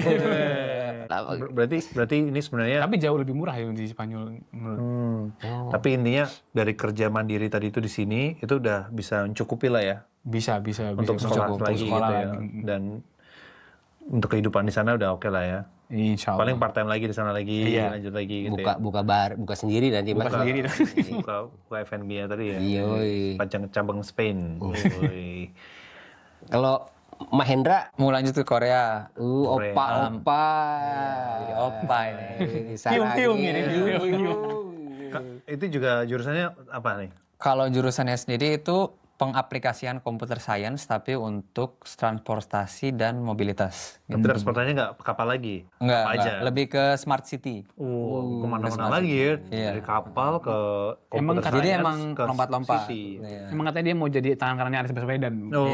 Speaker 2: Berarti ini sebenarnya
Speaker 3: Tapi jauh lebih murah ya di Spanyol menurut.
Speaker 2: tapi intinya dari kerja mandiri tadi itu di sini itu udah bisa mencukupi lah ya
Speaker 3: Bisa
Speaker 2: untuk sekolah
Speaker 3: cukup,
Speaker 2: lagi
Speaker 3: sekolah
Speaker 2: gitu ya.
Speaker 3: lagi.
Speaker 2: Dan untuk kehidupan di sana udah oke lah ya.
Speaker 3: Insya Allah.
Speaker 2: Paling part time lagi di sana lagi,
Speaker 3: Iya.
Speaker 2: lanjut lagi gitu
Speaker 5: buka
Speaker 2: ya.
Speaker 5: buka bar, buka sendiri nanti Mas.
Speaker 3: sendiri.
Speaker 2: buka F&B-nya tadi ya.
Speaker 5: Iya, woi.
Speaker 2: Cabang Spain. Woi.
Speaker 5: Kalau Mahendra,
Speaker 1: Mau lanjut ke Korea.
Speaker 5: opa.
Speaker 1: Opa ini.
Speaker 3: Piung-piung ini,
Speaker 2: Itu juga jurusannya apa nih?
Speaker 1: Kalau jurusannya sendiri itu pengaplikasian computer science tapi untuk transportasi dan mobilitas.
Speaker 2: Tapi transportasinya nggak kapal lagi?
Speaker 1: Enggak,
Speaker 2: Apa aja?
Speaker 1: lebih ke smart city.
Speaker 2: Kemana-mana lagi ya. Dari kapal ke
Speaker 3: Emang
Speaker 2: computer
Speaker 1: Jadi
Speaker 2: science
Speaker 1: emang
Speaker 2: ke
Speaker 1: lompat-lompat.
Speaker 2: city.
Speaker 1: Iya.
Speaker 3: Emang katanya dia mau jadi tangan kanannya Anies Baswedan.
Speaker 2: Oh.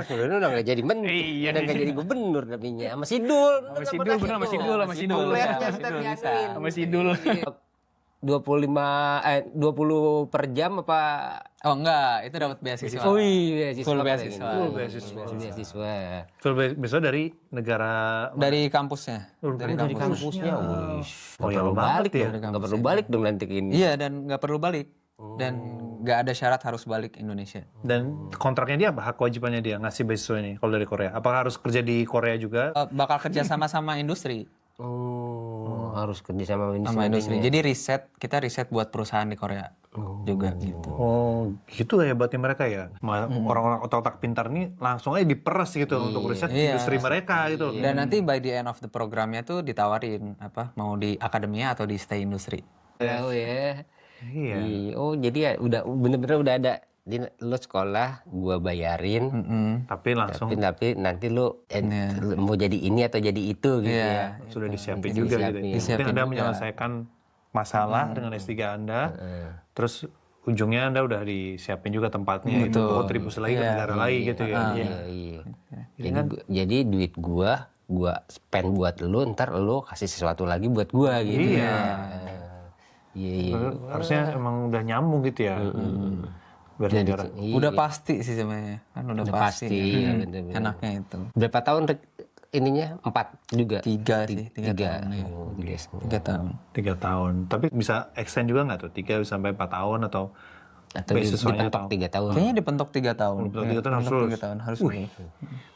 Speaker 5: Sebenarnya udah nggak jadi menteri,
Speaker 3: Iya.
Speaker 5: udah nggak jadi gubernur tapinya. Sama Sidul.
Speaker 3: Sama Sidul, bener sama Sidul, sama Sidul.
Speaker 5: Kompletnya
Speaker 3: Sama
Speaker 5: ntar
Speaker 3: Sidul bisa.
Speaker 5: diakuin.
Speaker 3: Sama Sidul.
Speaker 5: 20 per jam apa?
Speaker 1: Oh enggak, itu dapat beasiswa.
Speaker 5: Oh iya, beasiswa.
Speaker 1: Full
Speaker 5: paling
Speaker 1: beasiswa.
Speaker 5: ini.
Speaker 1: Full
Speaker 5: Beasiswa.
Speaker 2: Biasanya dari negara
Speaker 1: Dari kampusnya.
Speaker 5: Dari kampusnya.
Speaker 2: Oh ya
Speaker 5: Balik
Speaker 2: ya.
Speaker 5: dong, nggak perlu balik dong nanti ke ini.
Speaker 1: Iya, dan nggak perlu balik. Dan nggak ada syarat harus balik Indonesia.
Speaker 2: Dan kontraknya dia apa? Hak kewajibannya dia ngasih beasiswa ini kalau dari Korea. Apakah harus kerja di Korea juga?
Speaker 1: Bakal kerja sama-sama industri.
Speaker 5: Harus kerja sama
Speaker 1: Sama industri. Jadi kita riset buat perusahaan di Korea juga gitu.
Speaker 2: Oh, gitu hebatnya mereka ya. Orang-orang otak-otak pintar nih langsung aja diperes gitu untuk riset industri mereka gitu.
Speaker 1: Dan nanti by the end of the programnya tuh ditawarin apa mau di akademia atau di stay industri.
Speaker 5: Tahu ya.
Speaker 2: Iya.
Speaker 5: Oh jadi ya udah bener-bener udah ada. Jadi lo sekolah, gua bayarin.
Speaker 2: Tapi langsung
Speaker 5: Tapi nanti lo mau jadi ini atau jadi itu gitu ya.
Speaker 2: sudah disiapin juga gitu. Yang penting Anda menyelesaikan masalah dengan S3 Anda. Terus ujungnya Anda udah disiapin juga tempatnya itu kontribusi lagi ke negara lain gitu ya.
Speaker 5: Iya. Jadi duit gua spend buat lo, ntar lo kasih sesuatu lagi buat gua gitu. Iya.
Speaker 2: Harusnya emang udah nyambung gitu ya. Bernegara.
Speaker 1: Udah pasti sih sebenarnya. Kan udah pasti.
Speaker 5: Iya, bener-bener.
Speaker 1: Enaknya itu.
Speaker 5: Berapa tahun ininya? 4 juga.
Speaker 1: 3 sih, 3 tahun. Ya.
Speaker 5: Oh,
Speaker 1: 3 tahun.
Speaker 2: 3 tahun. Tapi bisa extend juga nggak tuh? 3 sampai 4 tahun atau beasiswanya
Speaker 5: dipentok 3 tahun.
Speaker 1: Kayaknya dipentok 3 tahun.
Speaker 2: Dipentok 3 tahun harus lulus.
Speaker 1: 3 tahun harus
Speaker 2: Wih.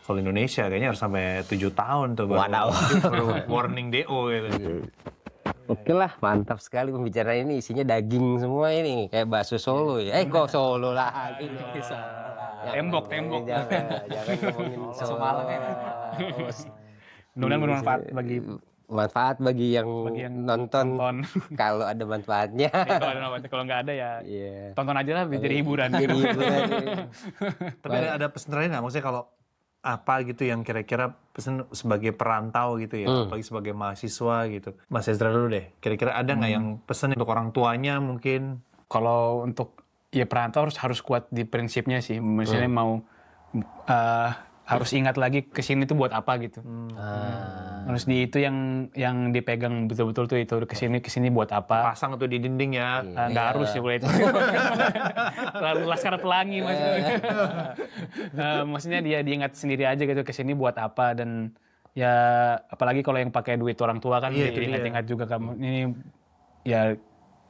Speaker 2: Kalau Indonesia kayaknya harus sampai 7 tahun tuh baru warning DO gitu.
Speaker 5: Oke lah, mantap sekali pembicaraan ini. Isinya daging semua ini. Kayak bakso Solo ya. Kok Solo lagi?
Speaker 3: Tembok.
Speaker 5: Jangan ngomongin Solo. Malang ya.
Speaker 3: Mudah-mudahan bermanfaat bagi
Speaker 5: yang nonton. Kalau ada manfaatnya.
Speaker 3: Kalau nggak ada ya
Speaker 5: Iya.
Speaker 3: tonton aja lah biar jadi hiburan.
Speaker 2: Tapi ada pesan terakhir nggak? Maksudnya kalau apa gitu yang kira-kira pesan sebagai perantau gitu ya, apalagi sebagai mahasiswa gitu. Mas Ezra dulu deh, kira-kira ada nggak yang pesan untuk orang tuanya mungkin?
Speaker 3: Kalau untuk ya perantau harus kuat di prinsipnya sih. Misalnya mau harus ingat lagi kesini tuh buat apa gitu. Harus di itu yang dipegang betul-betul tuh itu kesini buat apa.
Speaker 2: Pasang tuh di dinding ya.
Speaker 3: Nggak harus ya boleh itu. Laskar Pelangi maksudnya. Maksudnya dia diingat sendiri aja gitu kesini buat apa dan ya apalagi kalau yang pakai duit orang tua kan
Speaker 2: Iya, itu
Speaker 3: diingat-ingat juga kamu ini ya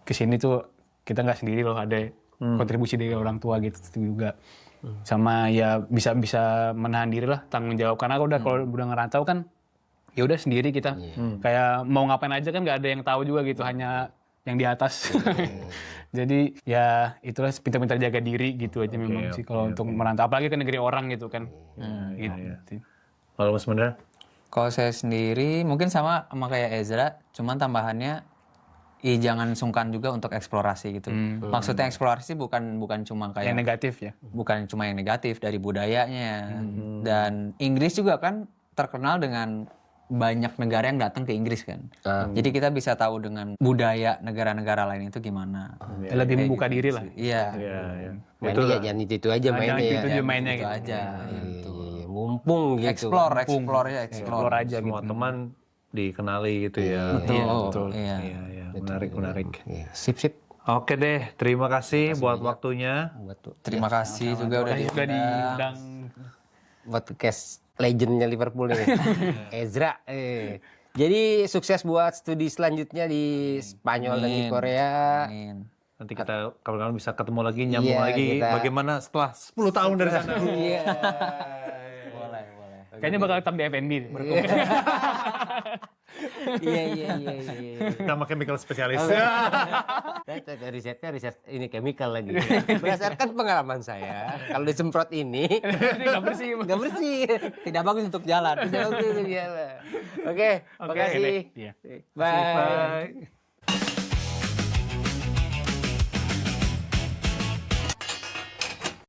Speaker 3: kesini tuh kita nggak sendiri loh, ada kontribusi dari orang tua gitu juga. Sama ya bisa menahan diri lah, tanggung jawab, karena kalau udah ngerantau kan ya udah sendiri kita. Kayak mau ngapain aja kan nggak ada yang tahu juga gitu, hanya yang di atas. Jadi ya itulah, pintar-pintar jaga diri gitu aja memang sih kalau untuk merantau, apalagi ke negeri orang gitu kan. Gitu.
Speaker 2: Kalau Mas Mendra?
Speaker 1: Kalau saya sendiri mungkin sama kayak Ezra, cuman tambahannya jangan sungkan juga untuk eksplorasi gitu. Maksudnya eksplorasi bukan cuma kayak
Speaker 3: Yang negatif ya.
Speaker 1: bukan cuma yang negatif, dari budayanya. Dan Inggris juga kan terkenal dengan banyak negara yang datang ke Inggris kan. Jadi kita bisa tahu dengan budaya negara-negara lain itu gimana.
Speaker 3: Lebih membuka diri lah.
Speaker 1: Iya.
Speaker 5: Mainnya jangan itu aja mainnya ya.
Speaker 3: Itu aja mainnya
Speaker 1: Itu
Speaker 3: gitu.
Speaker 1: aja.
Speaker 5: Iya, mumpung gitu.
Speaker 1: Explore
Speaker 3: aja
Speaker 2: Semua
Speaker 3: gitu.
Speaker 2: teman dikenali gitu ya.
Speaker 1: Betul. Iya.
Speaker 2: Iya. Menarik.
Speaker 5: Iya, sip.
Speaker 2: Oke deh, terima kasih buat waktunya.
Speaker 1: Terima kasih juga udah
Speaker 3: Udah diundang.
Speaker 5: Podcast legendnya Liverpool ini. Ezra. Jadi sukses buat studi selanjutnya di Spanyol dan di Korea.
Speaker 1: Amin.
Speaker 2: Nanti kita kawan-kawan bisa ketemu lagi, nyambung
Speaker 5: Iya,
Speaker 2: lagi bagaimana setelah 10 tahun dari sana.
Speaker 5: Iya.
Speaker 1: Boleh.
Speaker 3: Kayaknya bakal tetap di FNB.
Speaker 5: Iya.
Speaker 2: Nama chemical spesialis.
Speaker 5: Risetnya riset ini chemical lagi. Berdasarkan pengalaman saya, kalau disemprot ini
Speaker 3: Nggak bersih.
Speaker 5: nggak bersih.
Speaker 1: Tidak bagus untuk jalan.
Speaker 5: Tidak bagus itu dia. Oke, makasih.
Speaker 3: Iya.
Speaker 5: Bye.